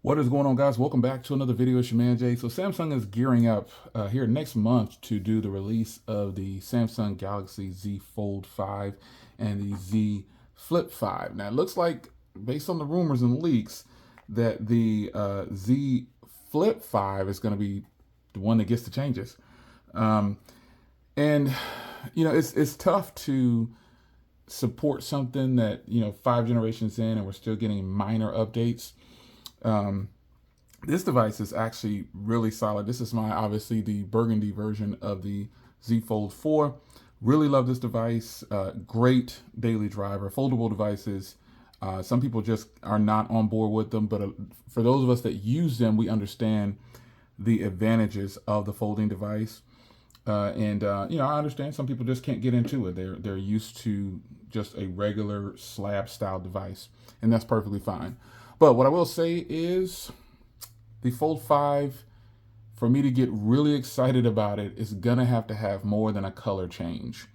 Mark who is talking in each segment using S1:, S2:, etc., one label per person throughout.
S1: What is going on, guys? Welcome back to another video. It's your man Jay. So Samsung is gearing up here next month to do the release of the Samsung Galaxy Z Fold 5 and the Z Flip 5. Now it looks like, based on the rumors and leaks, that the Z Flip 5 is going to be the one that gets the changes. And you know, it's tough to support something that, you know, 5 generations in and we're still getting minor updates. This device is actually really solid. This is obviously the burgundy version of the Z Fold 4. Really love this device. Great daily driver. Foldable devices. Some people just are not on board with them, but for those of us that use them, we understand the advantages of the folding device. You know, I understand some people just can't get into it. They're used to just a regular slab style device, and that's perfectly fine. But what I will say is the Fold 5, for me to get really excited about it, is gonna have to have more than a color change.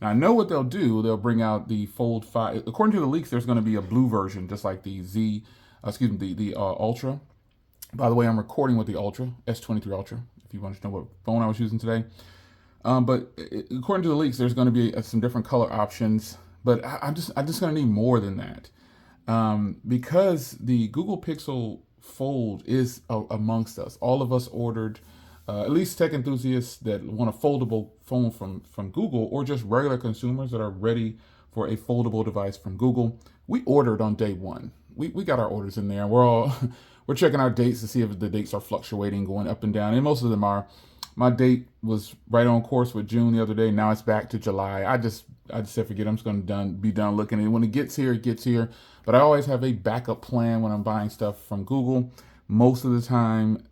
S1: Now, I know what they'll do. They'll bring out the Fold 5. According to the leaks, there's gonna be a blue version, just like the the Ultra. By the way, I'm recording with the Ultra, S23 Ultra, if you want to know what phone I was using today. According to the leaks, there's going to be some different color options, but I'm just going to need more than that, because the Google Pixel Fold is amongst us. All of us ordered, at least tech enthusiasts that want a foldable phone from Google, or just regular consumers that are ready for a foldable device from Google. We ordered on day one. We got our orders in there, and we're checking our dates to see if the dates are fluctuating, going up and down, and most of them are. My date was right on course with June the other day. Now it's back to July. I just said forget. I'm just going to be done looking. And when it gets here, it gets here. But I always have a backup plan when I'm buying stuff from Google. Most of the time,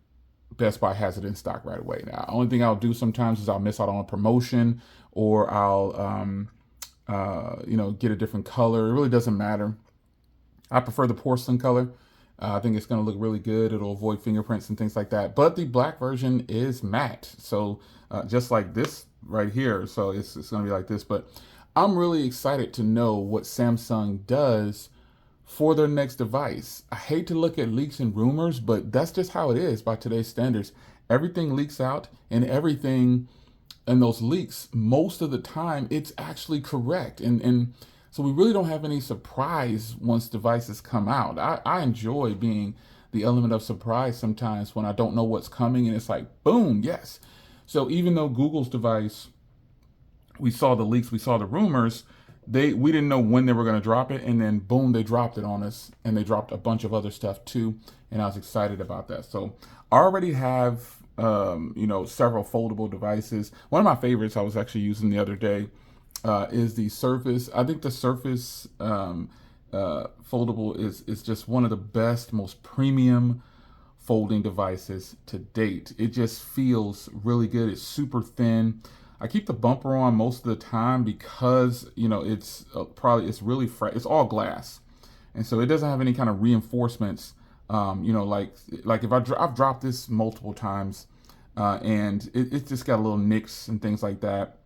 S1: Best Buy has it in stock right away. Now, the only thing I'll do sometimes is I'll miss out on a promotion, or I'll you know, get a different color. It really doesn't matter. I prefer the porcelain color. I think it's going to look really good. It'll avoid fingerprints and things like that. But the black version is matte. So just like this right here. So it's going to be like this. But I'm really excited to know what Samsung does for their next device. I hate to look at leaks and rumors, but that's just how it is by today's standards. Everything leaks out, and everything in those leaks, most of the time, it's actually correct. And so we really don't have any surprise once devices come out. I enjoy being the element of surprise sometimes when I don't know what's coming, and it's like, boom, yes. So even though Google's device, we saw the leaks, we saw the rumors, we didn't know when they were going to drop it, and then boom, they dropped it on us, and they dropped a bunch of other stuff too, and I was excited about that. So I already have you know, several foldable devices. One of my favorites I was actually using the other day is the Surface. I think the Surface foldable is just one of the best, most premium folding devices to date. It just feels really good. It's super thin. I keep the bumper on most of the time because, you know, it's really fresh. It's all glass, and so it doesn't have any kind of reinforcements. You know, like if I've dropped this multiple times, and it just got a little nicks and things like that.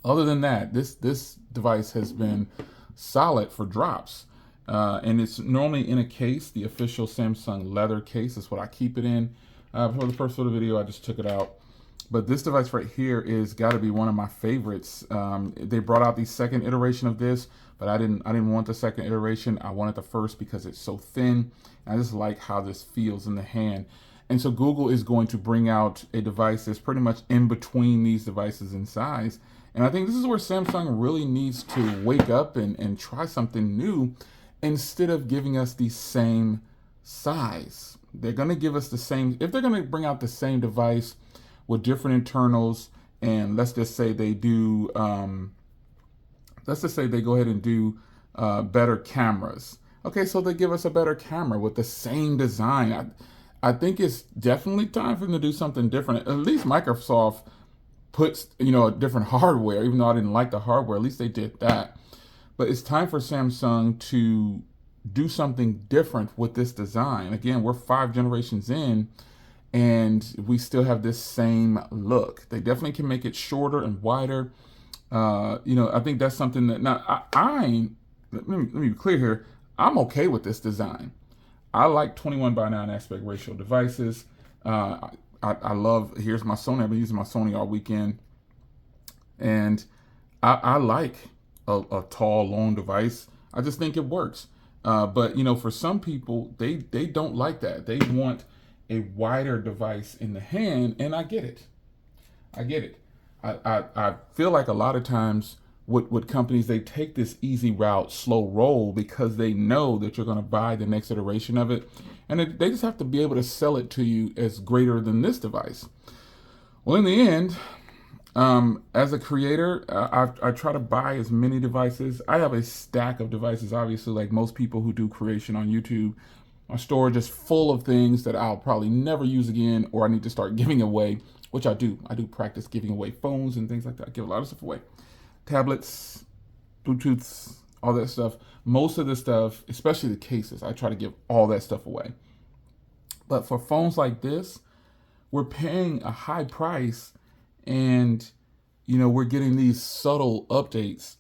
S1: Other than that, this device has been solid for drops, and it's normally in a case, the official Samsung leather case is what I keep it in. For the first photo video, I just took it out. But this device right here is got to be one of my favorites. They brought out the second iteration of this, but I didn't want the second iteration. I wanted the first because it's so thin. I just like how this feels in the hand. And so Google is going to bring out a device that's pretty much in between these devices in size. And I think this is where Samsung really needs to wake up and try something new instead of giving us the same size. They're going to give us the same, if they're going to bring out the same device with different internals, and let's just say they do, let's just say they go ahead and do better cameras. Okay, so they give us a better camera with the same design. I think it's definitely time for them to do something different. At least Microsoft puts, you know, a different hardware, even though I didn't like the hardware. At least they did that. But it's time for Samsung to do something different with this design. Again, we're 5 generations in, and we still have this same look. They definitely can make it shorter and wider. You know, I think that's something that, now let me be clear here. I'm okay with this design. I like 21:9 aspect ratio devices. I love, here's my Sony. I've been using my Sony all weekend. And I like a tall, long device. I just think it works. But for some people, they don't like that. They want a wider device in the hand, and I get it. I get it. I feel like a lot of times with companies, they take this easy route, slow roll, because they know that you're going to buy the next iteration of it. And they just have to be able to sell it to you as greater than this device. Well, in the end, as a creator, I try to buy as many devices. I have a stack of devices, obviously, like most people who do creation on YouTube. My storage is full of things that I'll probably never use again, or I need to start giving away, which I do. I do practice giving away phones and things like that. I give a lot of stuff away. Tablets, Bluetooths, all that stuff. Most of the stuff, especially the cases, I try to give all that stuff away. But for phones like this, we're paying a high price, and we're getting these subtle updates.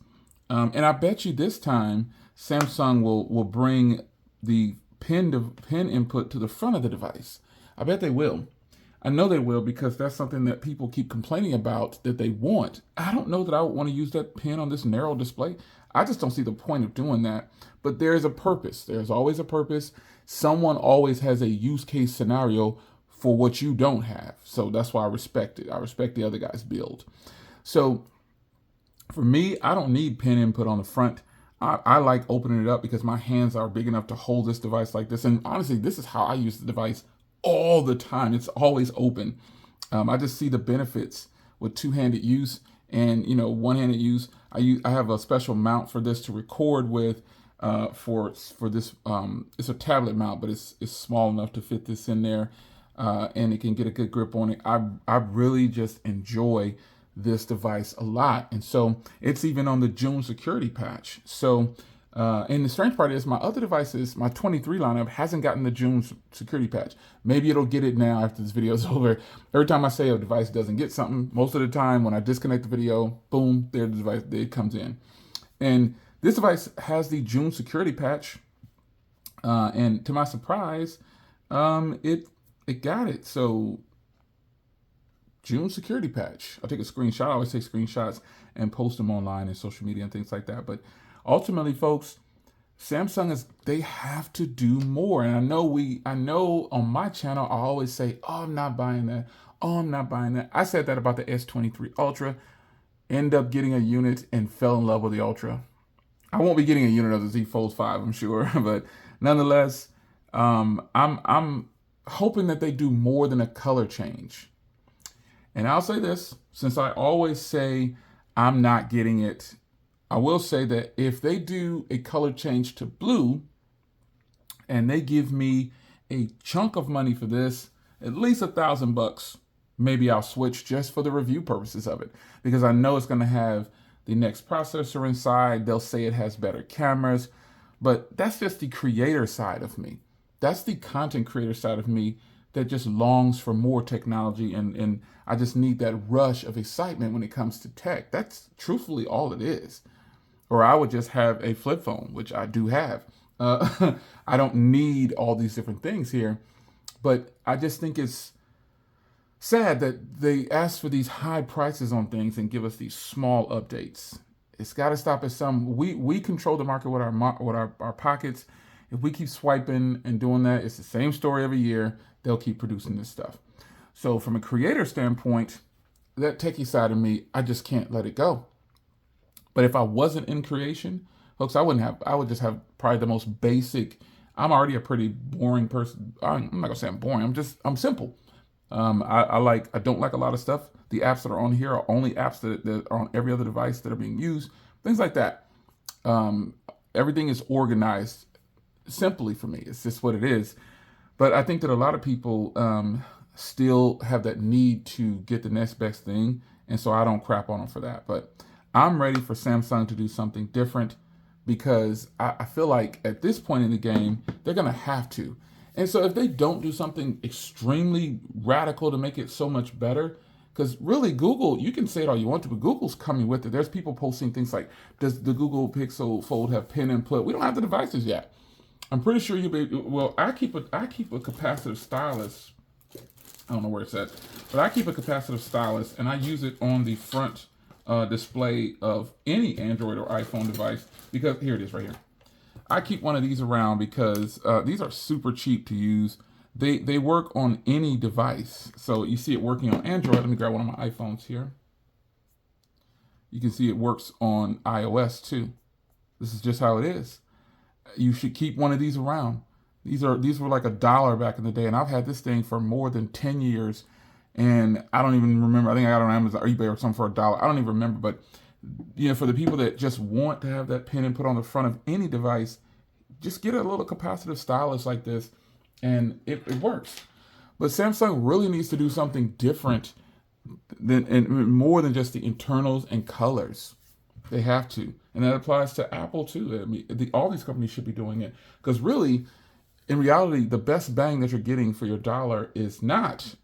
S1: And I bet you this time Samsung will bring the pin input to the front of the device. I bet they will. I know they will, because that's something that people keep complaining about that they want. I don't know that I would want to use that pin on this narrow display. I just don't see the point of doing that. But there's a purpose. There's always a purpose. Someone always has a use case scenario for what you don't have. So that's why I respect it. I respect the other guy's build. So for me, I don't need pin input on the front. I like opening it up because my hands are big enough to hold this device like this. And honestly, this is how I use the device all the time. It's always open. I just see the benefits with two-handed use and one-handed use. I have a special mount for this to record with. For this, it's a tablet mount, but it's small enough to fit this in there, and it can get a good grip on it. I really just enjoy this device a lot, and so it's even on the June security patch. So. And the strange part is my other devices, my 23 lineup hasn't gotten the June security patch. Maybe it'll get it now after this video is over. Every time I say a device doesn't get something, most of the time when I disconnect the video, boom, there the device, it comes in. And this device has the June security patch. And to my surprise, it got it. So June security patch. I'll take a screenshot. I always take screenshots and post them online and social media and things like that. But ultimately, folks, Samsung they have to do more. And I know on my channel, I always say, oh, I'm not buying that. Oh, I'm not buying that. I said that about the S23 Ultra, end up getting a unit and fell in love with the Ultra. I won't be getting a unit of the Z Fold 5, I'm sure. But nonetheless, I'm hoping that they do more than a color change. And I'll say this, since I always say I'm not getting it, I will say that if they do a color change to blue and they give me a chunk of money for this, at least $1,000, maybe I'll switch just for the review purposes of it, because I know it's going to have the next processor inside. They'll say it has better cameras, but that's just the creator side of me. That's the content creator side of me that just longs for more technology, and I just need that rush of excitement when it comes to tech. That's truthfully all it is. Or I would just have a flip phone, which I do have. I don't need all these different things here, but I just think it's sad that they ask for these high prices on things and give us these small updates. It's got to stop at some. We control the market with our pockets. If we keep swiping and doing that, it's the same story every year. They'll keep producing this stuff. So from a creator standpoint, that techie side of me, I just can't let it go. But if I wasn't in creation, folks, I would just have probably the most basic. I'm already a pretty boring person. I'm not gonna say I'm boring. I'm simple. I don't like a lot of stuff. The apps that are on here are only apps that are on every other device that are being used. Things like that. Everything is organized simply for me. It's just what it is. But I think that a lot of people still have that need to get the next best thing. And so I don't crap on them for that. But I'm ready for Samsung to do something different, because I feel like at this point in the game, they're going to have to. And so if they don't do something extremely radical to make it so much better, because really Google, you can say it all you want to, but Google's coming with it. There's people posting things like, does the Google Pixel Fold have pin input? We don't have the devices yet. I'm pretty sure you'll be. Well, I keep a capacitive stylus. I don't know where it's at, but I keep a capacitive stylus and I use it on the front display of any Android or iPhone device because here it is right here. I keep one of these around because these are super cheap to use. They work on any device. So you see it working on Android. Let me grab one of my iPhones here. You can see it works on iOS too. This is just how it is. You should keep one of these around. These were like $1 back in the day, and I've had this thing for more than 10 years, and I don't even remember. I think I got it on Amazon or eBay or something for $1. I don't even remember, but for the people that just want to have that pen and put on the front of any device, just get a little capacitive stylus like this, and it works. But Samsung really needs to do something different and more than just the internals and colors. They have to, and that applies to Apple too. I mean, all these companies should be doing it because really, in reality, the best bang that you're getting for your dollar is not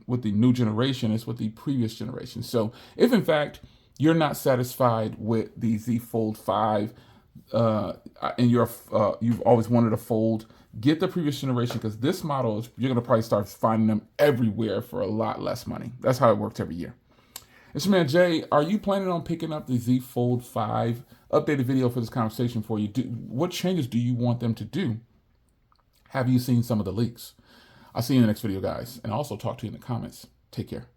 S1: with the new generation; it's with the previous generation. So, if in fact you're not satisfied with the Z Fold 5, and you've always wanted a Fold, get the previous generation because this model is you're gonna probably start finding them everywhere for a lot less money. That's how it works every year. It's your man Jay. Are you planning on picking up the Z Fold 5? Updated video for this conversation for you. What changes do you want them to do? Have you seen some of the leaks? I'll see you in the next video, guys, and also talk to you in the comments. Take care.